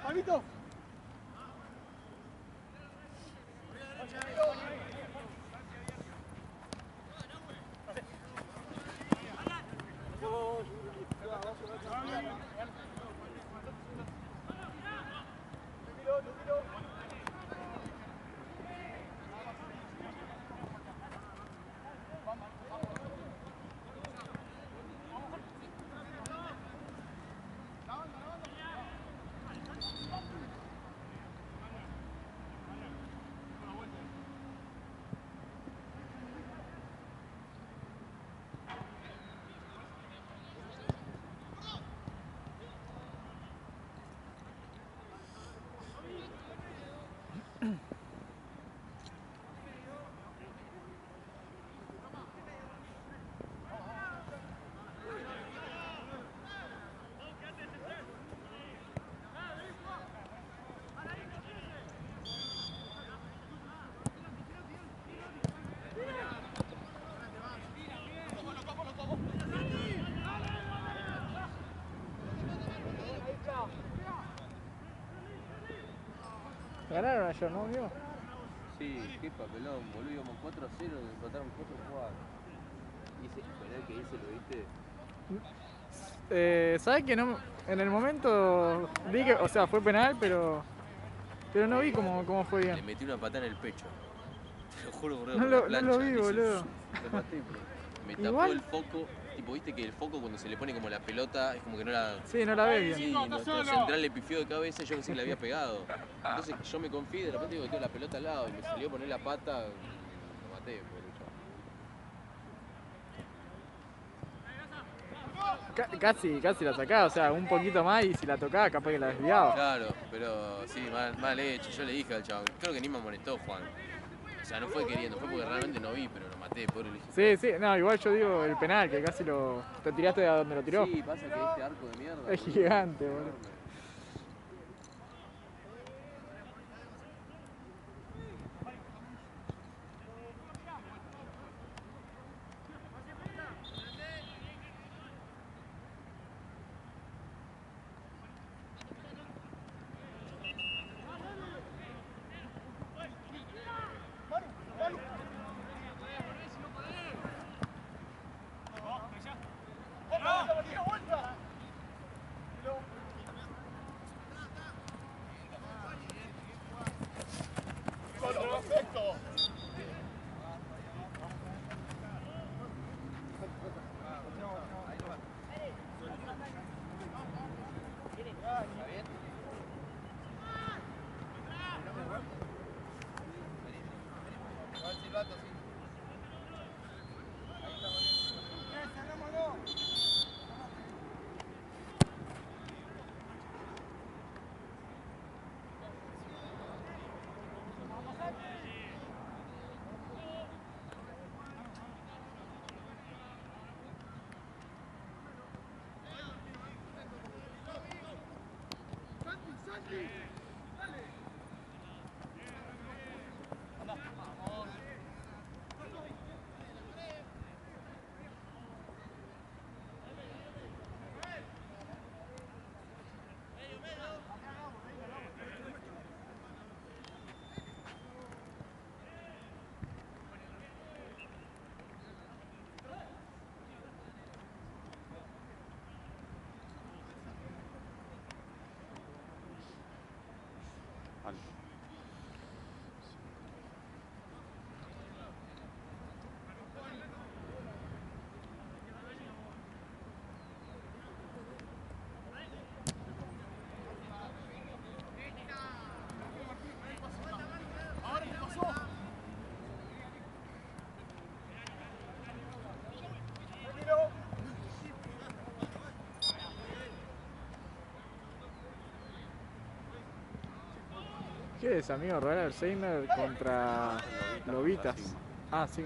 ¡Palmito! Ganaron ayer, ¿no, amigo? Sí, qué papelón, boludo, íbamos 4-0 y empataron 4-4. Y ese penal que hice, ¿lo viste? ¿Sabes que no? En el momento vi que, o sea, fue penal, pero no vi cómo fue bien. Le metí una patada en el pecho. Te lo juro, boludo, No por la lo plancha. vi, boludo. Me tapó el foco. Tipo, viste que el foco cuando se le pone como la pelota es como que no la... Sí, no la ve bien. Sí, nuestro central le pifió de cabeza y yo pensé que le había pegado. Entonces yo me confié y de repente digo que tengo la pelota al lado y me salió a poner la pata y lo maté, pobre chaval. Casi la sacaba, o sea, un poquito más y si la tocaba capaz que la desviaba. Claro, pero sí, mal hecho. Yo le dije al chaval, creo que ni me amonestó Juan. O sea, no fue queriendo, fue porque realmente no vi, pero lo maté, pobre Sí, no, igual yo digo el penal, que casi te tiraste de donde lo tiró. Sí, pasa que este arco de mierda, es gigante, boludo. ¿Qué es, amigo? Royal Alzheimer contra Lobitas. Ah, sí.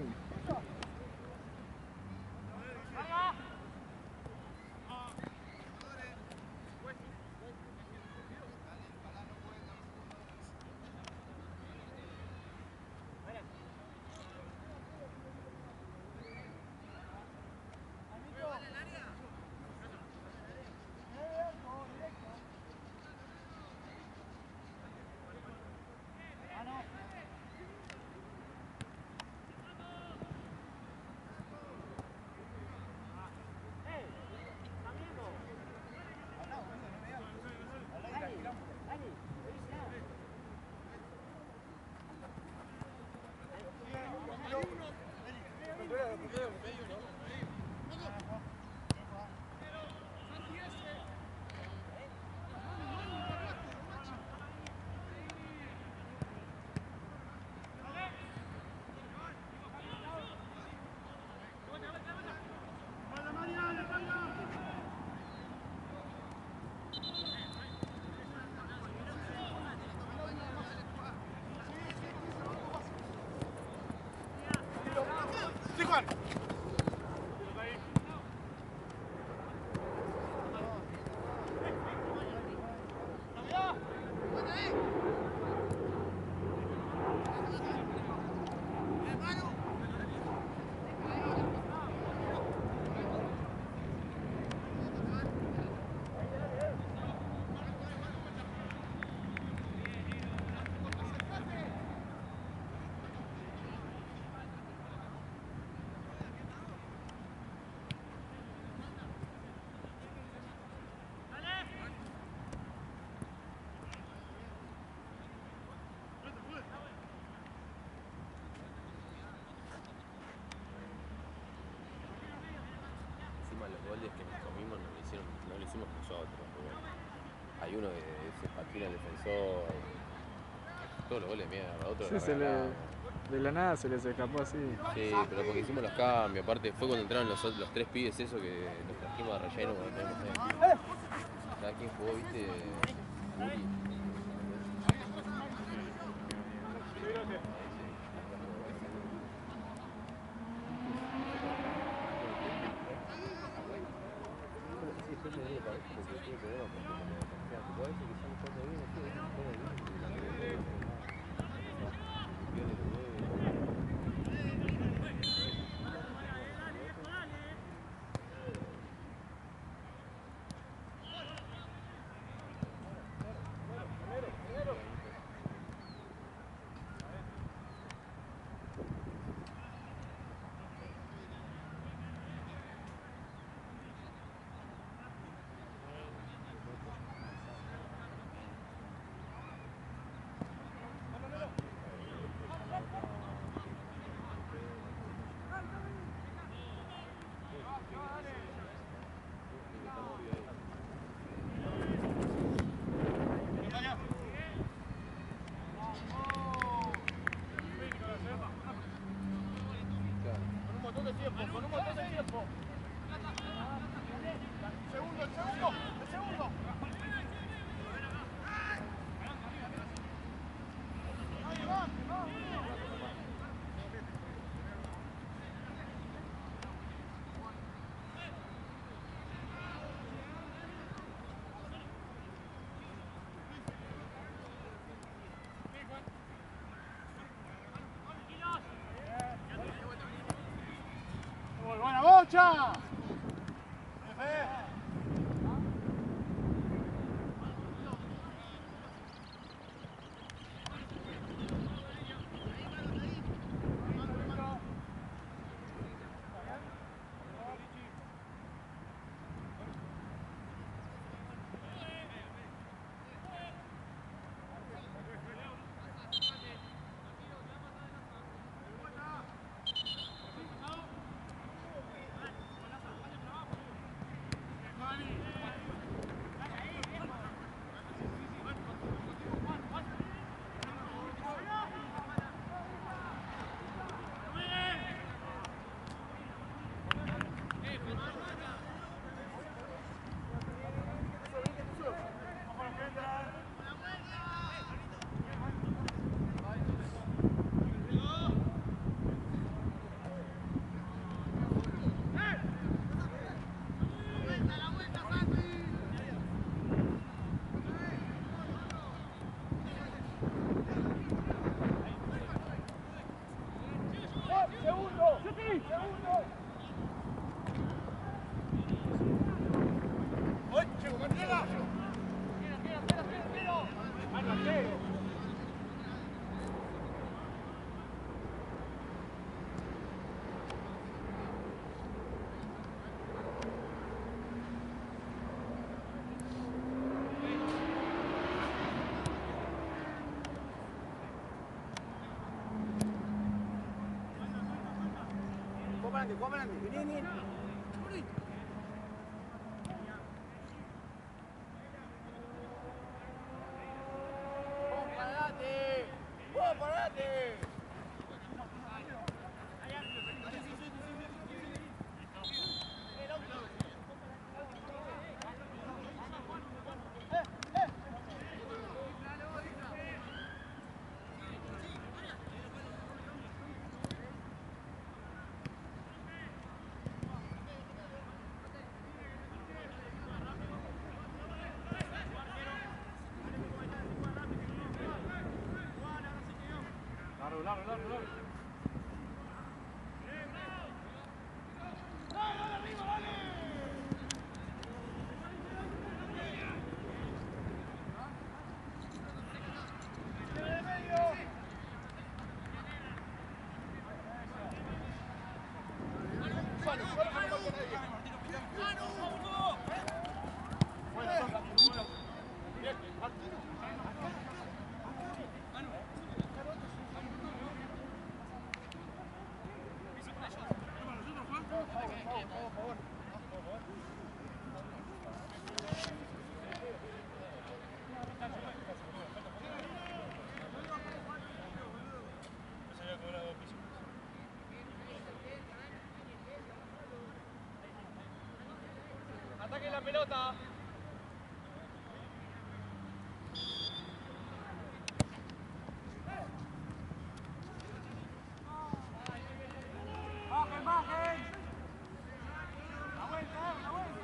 Los goles que nos comimos no lo hicimos nosotros. Hay uno que se patina el defensor. Todos los goles de mierda, otro Sí, de la nada se les escapó así. Sí, pero porque hicimos los cambios. Aparte fue cuando entraron los 3 pibes esos que los trajimos de relleno. Cada quien jugó, viste. ¡Buena bocha! ¡Ataque la pelota! ¡Bajen, bajen! ¡La vuelta, la vuelta!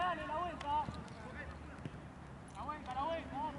Dale, la vuelta. La vuelta, la vuelta.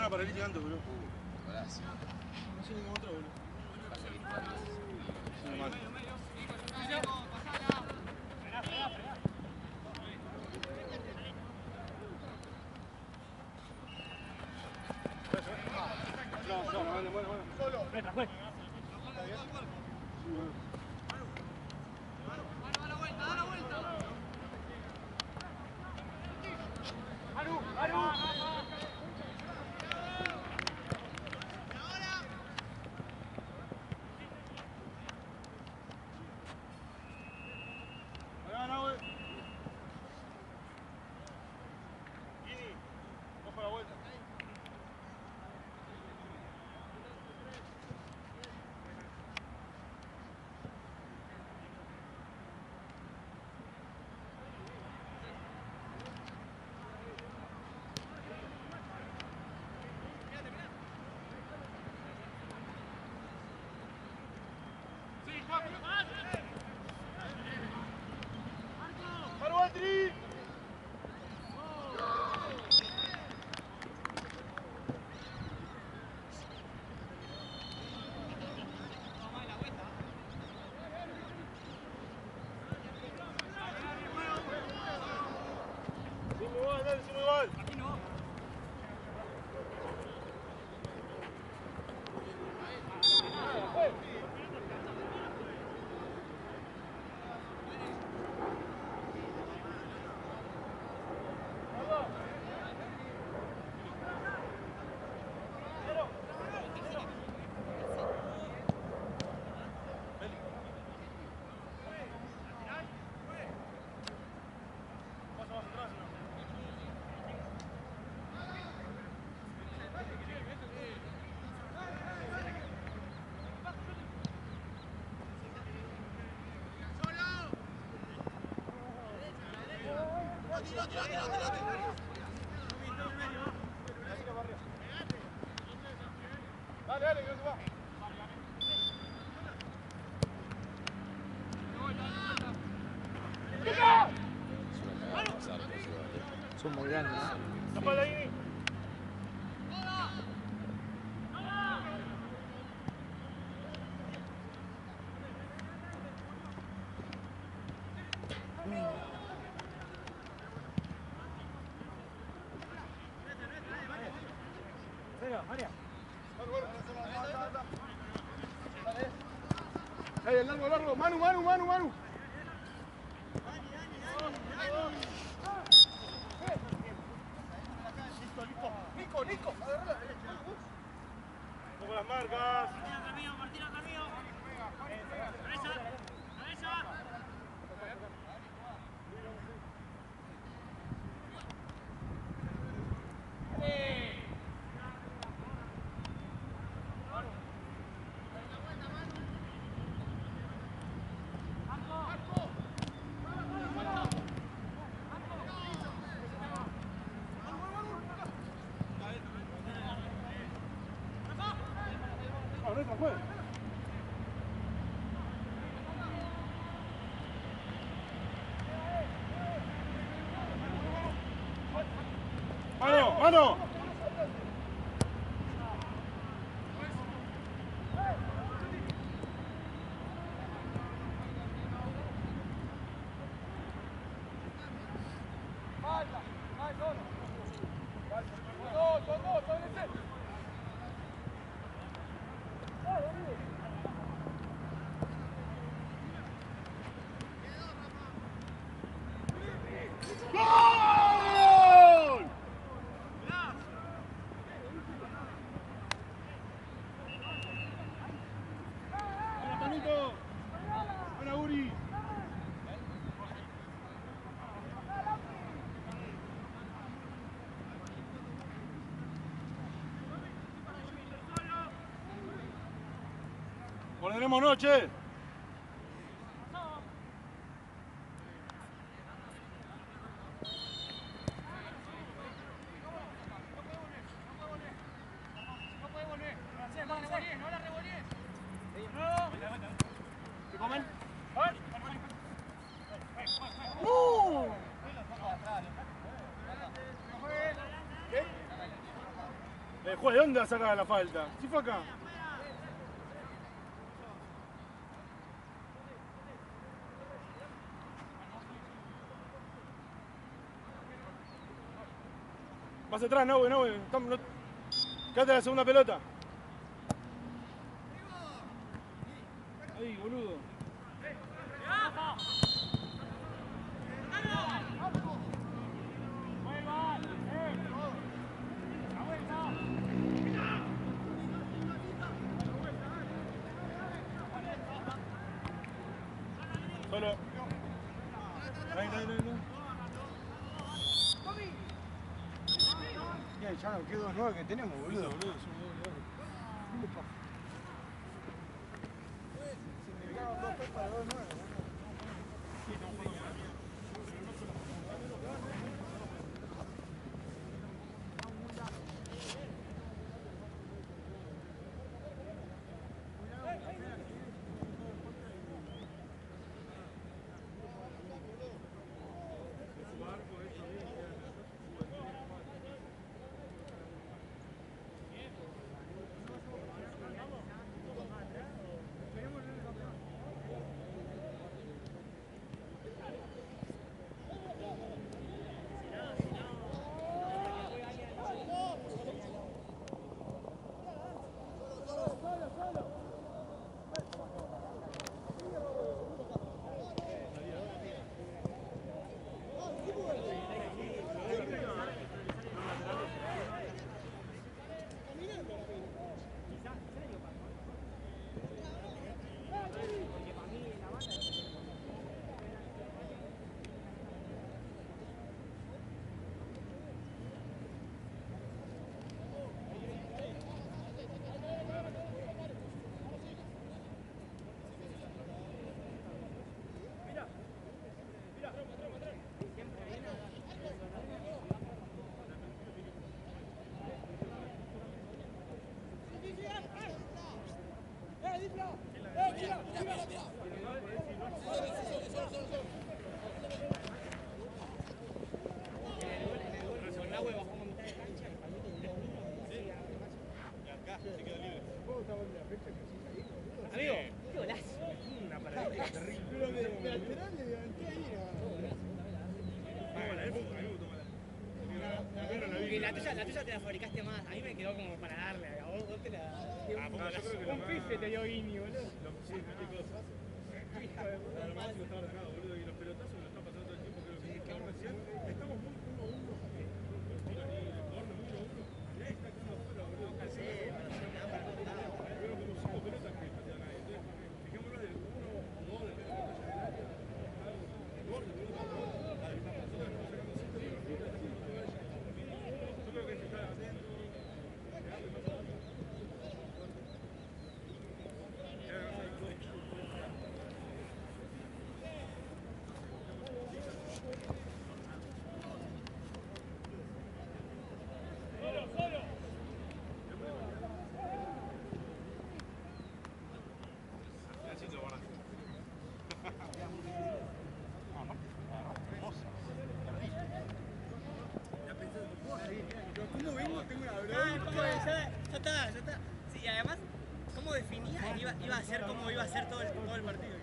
una paralítica antes, boludo. Golazo. No sé ningún otro, boludo. Pasa que está mal. Sí, mal. Bueno. Solo. Venga, fue. Dale, que no se va. Son muy grandes, ¿no? María. Ahí, el largo. Manu. Nico. Con las marcas. Martina Carrillo. Cabeza. No puede. ¡Mano! Buena, Uri. Ordenemos noche. ¿Qué comen? Juez, ¿de dónde va a sacar la falta? Si fue acá. Más atrás, no, no, no. Quédate la segunda pelota. Ahí, boludo. Solo. No. Ya no, qué 2-9 que tenemos, boludo. Amigo, qué golazo. Una parada terrible. Pero de lateral le levanté ahí. Porque la tuya te la fabricaste más. A mí me quedó como para darle. A vos te la. Un pife te dio Guini, boludo. Sí, metí cosas. Hijo de puta, lo más está ordenado, boludo. Y los pelotazos lo están pasando todo el tiempo. Creo que recién estamos muy 1-1. Los tiros libres, corner 1-1. Y ahí está quedando afuera, boludo. Pero como 5 pelotas que patean ahí. Entonces, fijémonos del 1 o 2 de pelota en el área. Corte, boludo. Yo creo que hay que estar atento. ¿Cómo vengo? Tengo una Ya está. Sí, además, ¿cómo definía? Iba a ser cómo iba a ser todo el partido.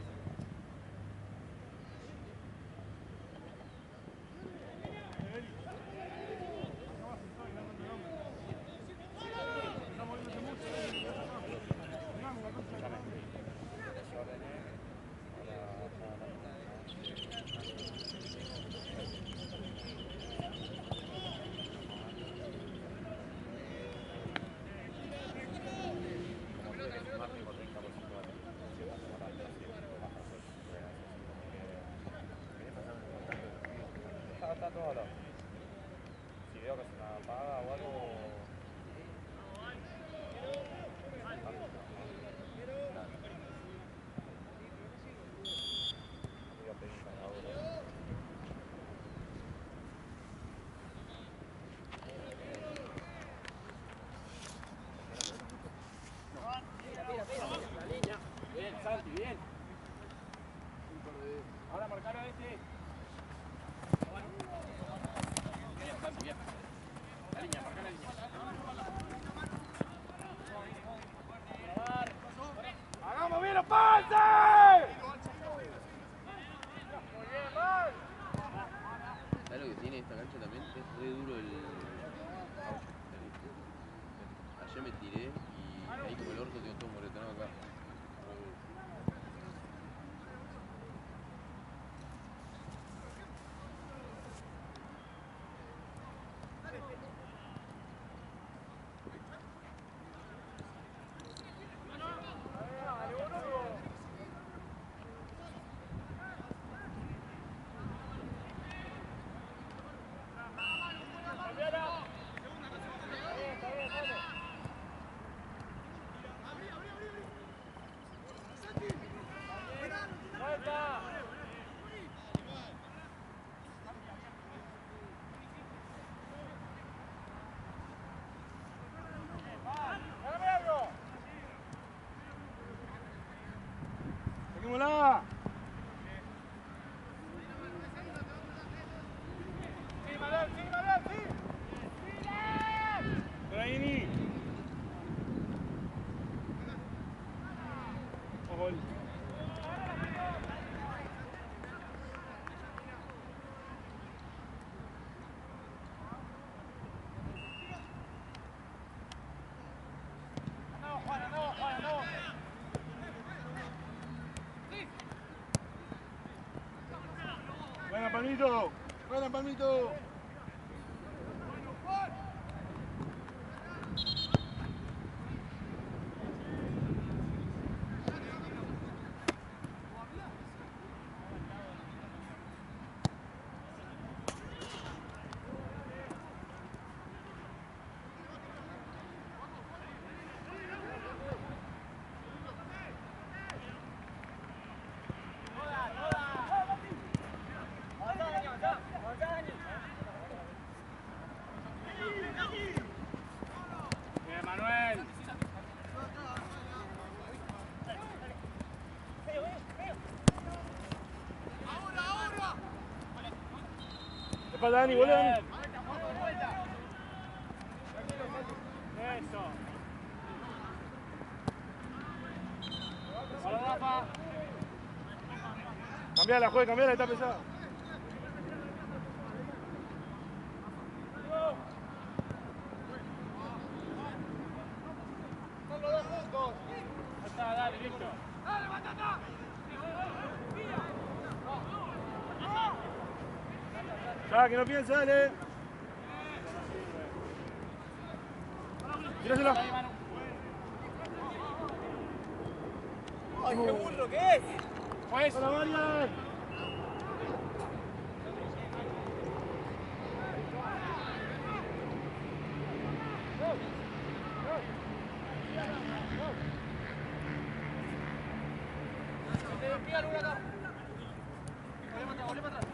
Está todo hablado. Si veo que se me apaga o algo. Voy a pedir un cargador. Bien, Santi, bien. Ahora marcar a este. me tiré y ahí como el orto tengo todo moretonado acá. ¡Seguímosla! Por ahí, Ni. Ojo. Buena, Palmito. Buena, Palmito. Bien, Manuel. Espalda, Dani, boludo. Eso. Hola, Rafa. Cambiala, juega, cambiala, está pesada. Son los dos juntos. Ya está, dale, listo. ¡Dale, Batata! Ya, que no piense, dale. Tíraselo. ¡Ay, qué burro que es! Pues. ¡Hola, Marian! Volvé para atrás.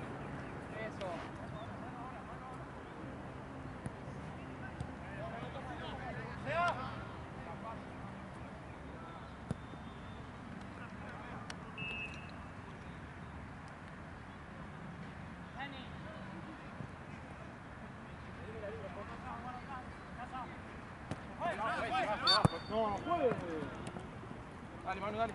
Eso. No, no puede. Dale, Manu, dale.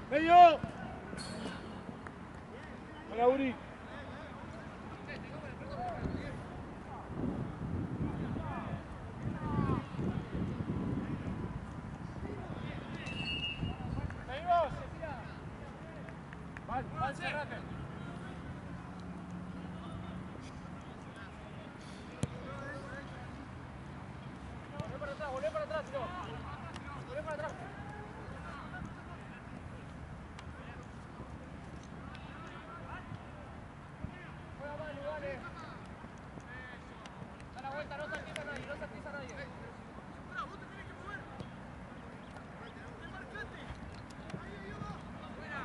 ¡Medio! ¡Hola, Uri! ¡Seguimos! ¡Val, cerrate! Volvé para atrás, tío. Volvé para atrás. Juega Manu, dale. Da la vuelta, no saltiza a nadie, no saltiza a nadie. Vos te tenés que mover. Marcate. Ahí va. Fuera.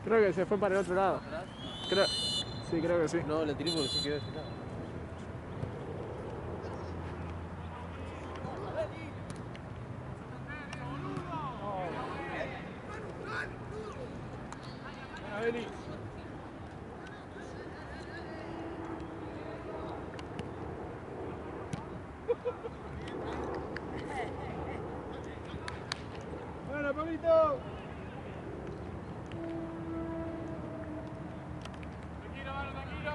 Creo que se fue para el otro lado. ¿Atrás? Creo, sí, creo que sí. No, la tiré porque se quedó de ese lado. Buena, Beli. Buena, Pablito. Tranquilo, mano, tranquilo.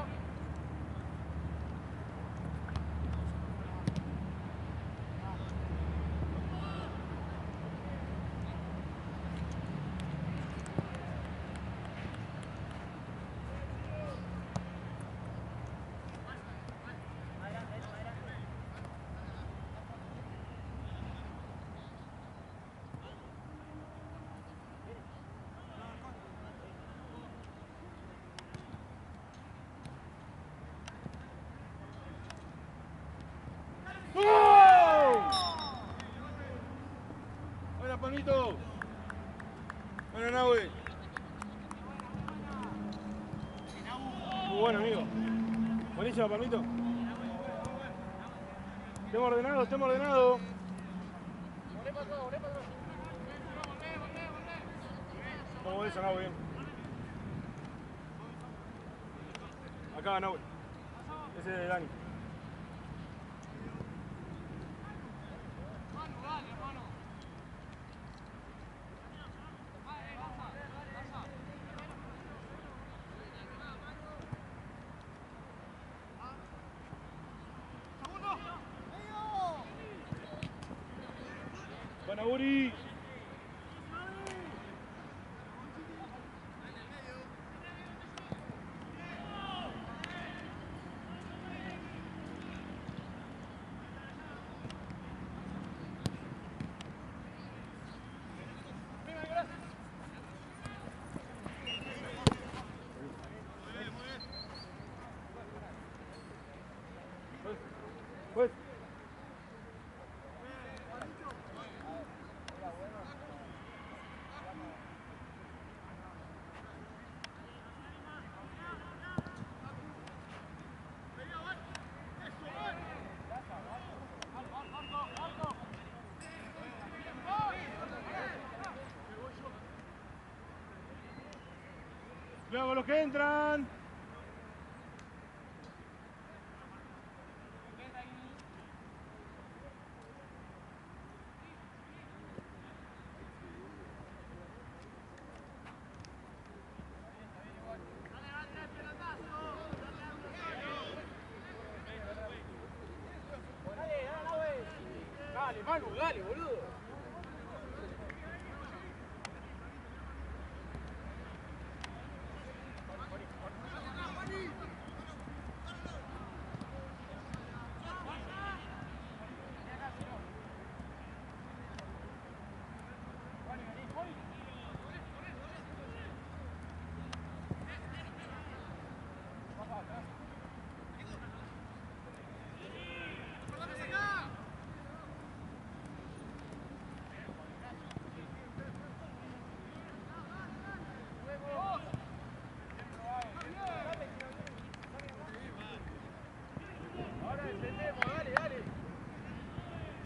Buena, Pablito. Buena, Nahue. Muy bueno, amigo. Buenísimo, Pablito. Estemos ordenados, estemos ordenados. Vamos eso, Nahue, bien. Acá, Nahue. Ese es de Dani. Buena, Uri. Pues. Luego los que entran. Dale, Manu, dale, boludo.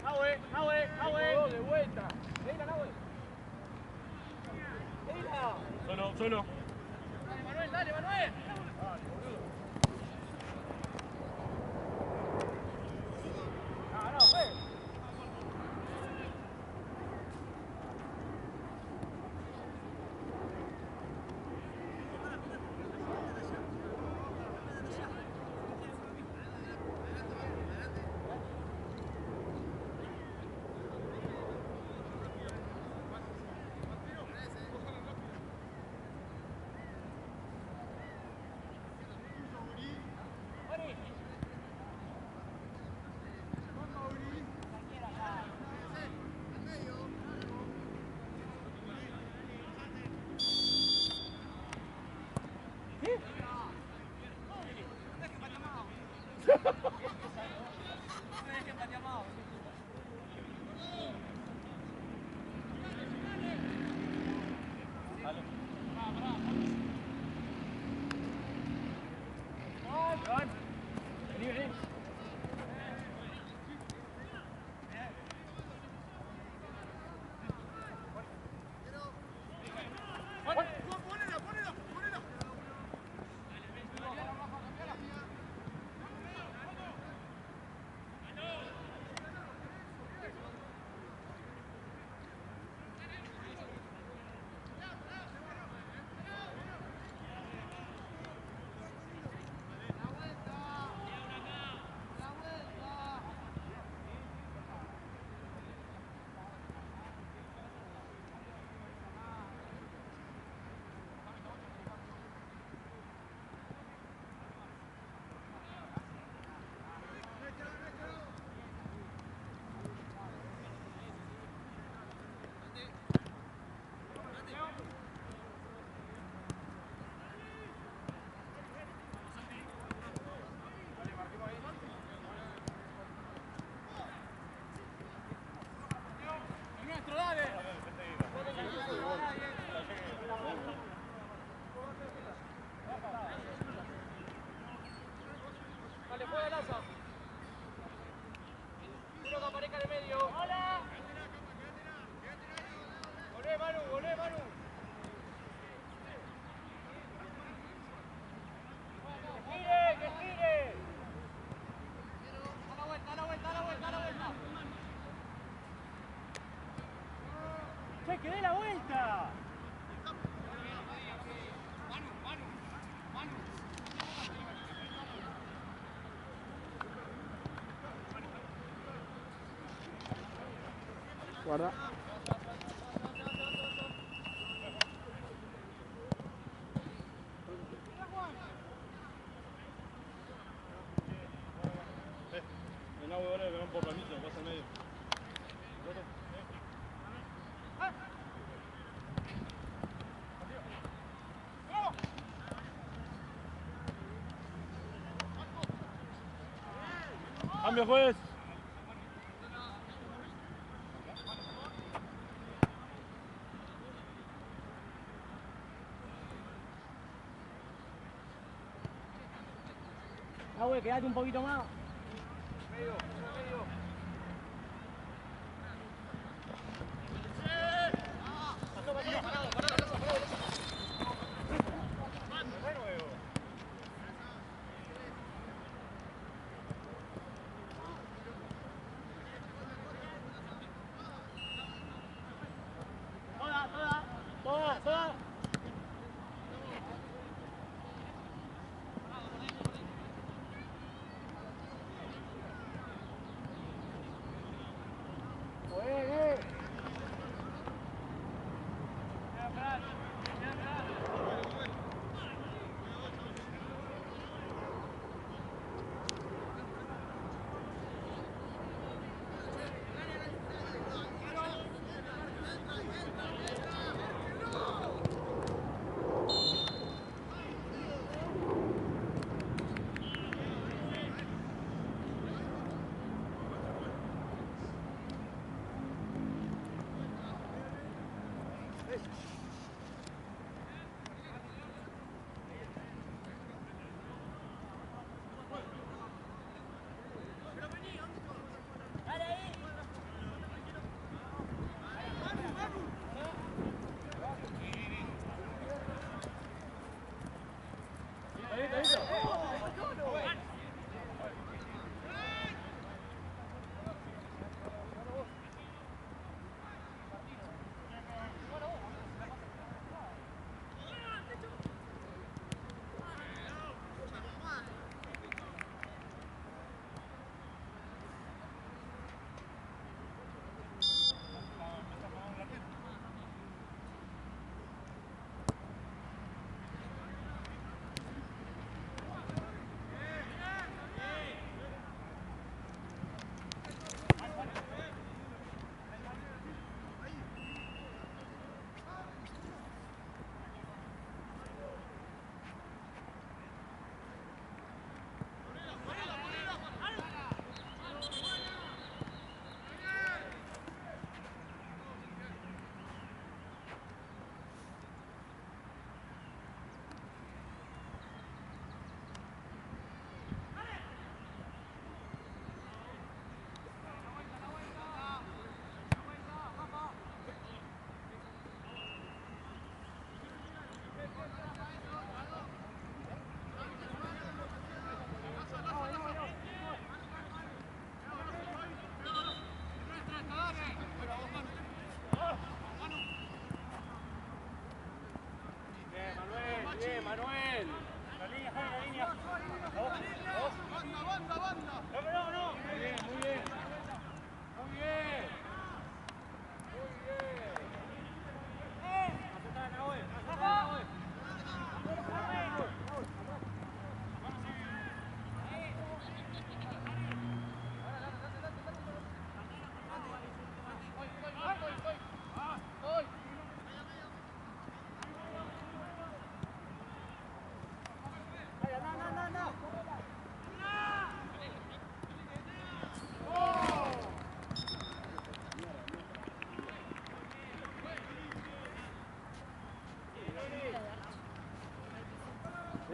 Nahue. De vuelta. Venga, Nahue. Solo, solo. Dale, Manuel, dale, Manuel. No, fue. Dale. Dale, juega Laza. Uno que aparezca en el medio. ¡Hola! Volvé, Manu, volvé, Manu. ¡Que gire, que gire! Da la vuelta, da la vuelta, da la vuelta, da la vuelta. ¡Che, que dé la vuelta! Guarda. No, huevones, que van por la mitad, pasa en medio. Cambio, juez. Ah, güey, quédate un poquito más. Toda.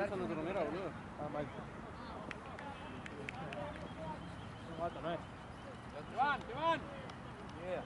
Eso no es turronera, boludo. Ah, mal. Un gato, no es. ¡Te van! Yeah.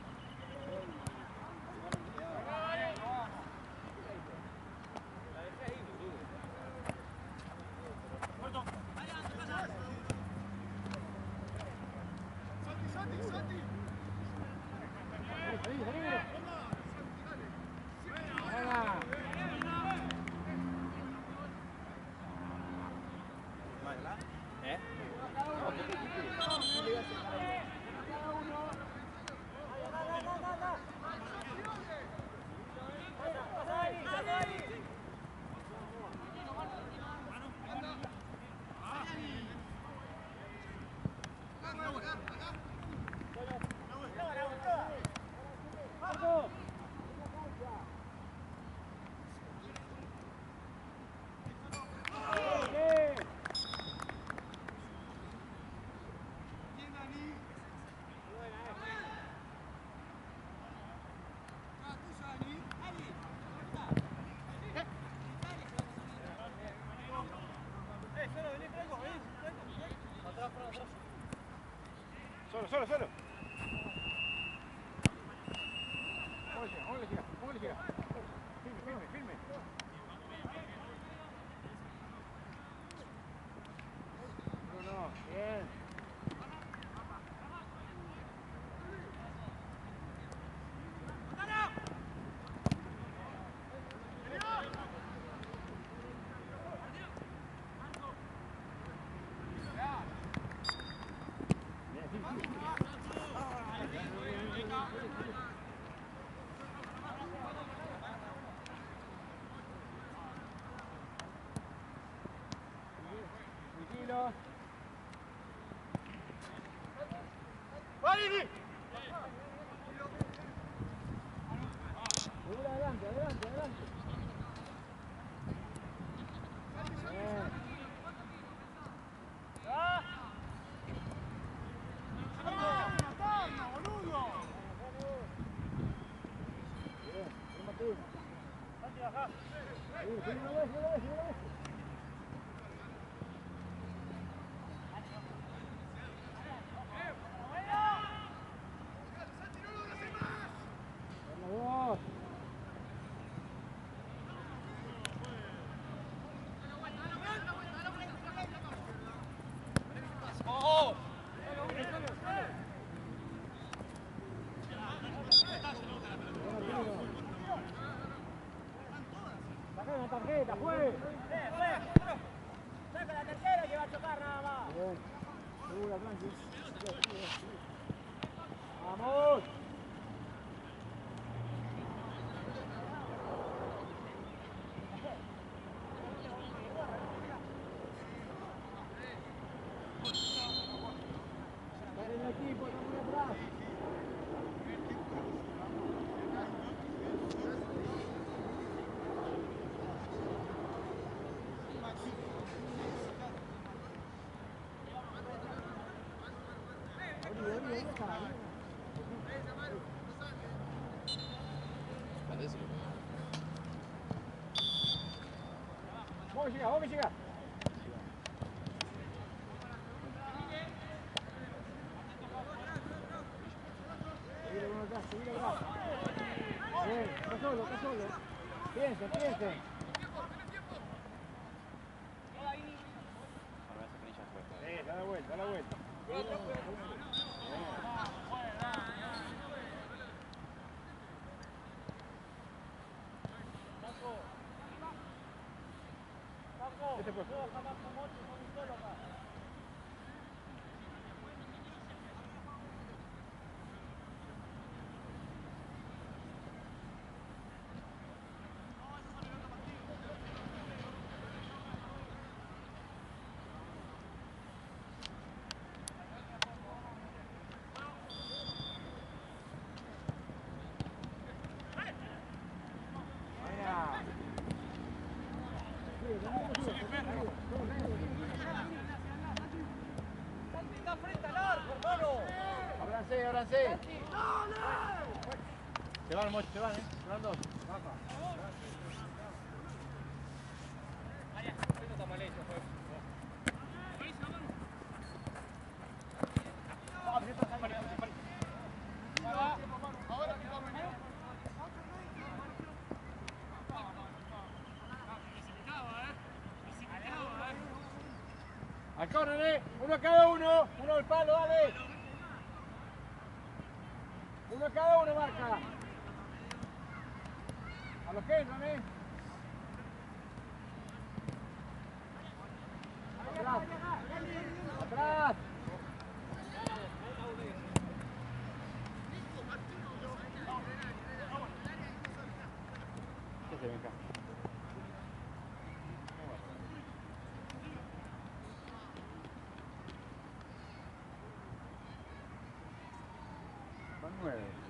Solo. ¿Cómo le llega? Firme. No, bien. Tranquilo. ¡Vale! Adelante. Bien. Bien, Martín. Sí, una vez. Vamos. Saca una tarjeta, juegue. Saca la tercera que va a chocar nada más. Bien. Segura, tranqui. Vamos. Dale el equipo, está muy atrás. Parece lo Vamos que llega. Seguir atrás. Bien, está solo. Piensen. Da la vuelta. Este fue. Está frente al arco, hermano. Ábranse. Se van, Mochi, se van, Van dos. está mal hecho, juez. Al córner, uno a cada uno al palo, dale. Uno a cada uno, marca. A los que entran, Atrás. Atrás. ¿Qué se ven acá? Van 9.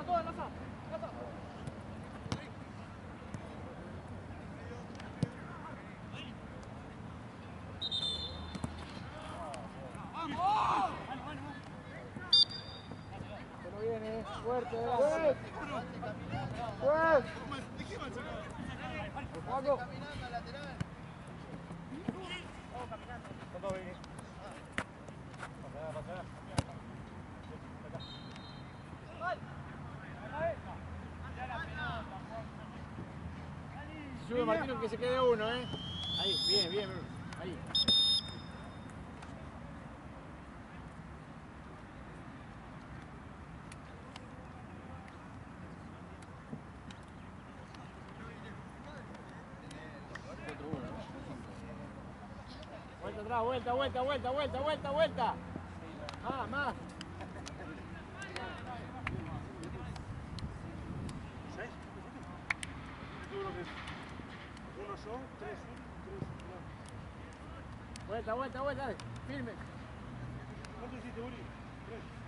Toda, Laza. Se lo viene, fuerte, ¡Juez! ¡Vamos! Sube Martino que se quede uno, Ahí, bien. Ahí. Vuelta atrás, vuelta. Más. Uno son, tres. Vuelta, dale. Firme. ¿Cuánto hiciste, Uri? 3.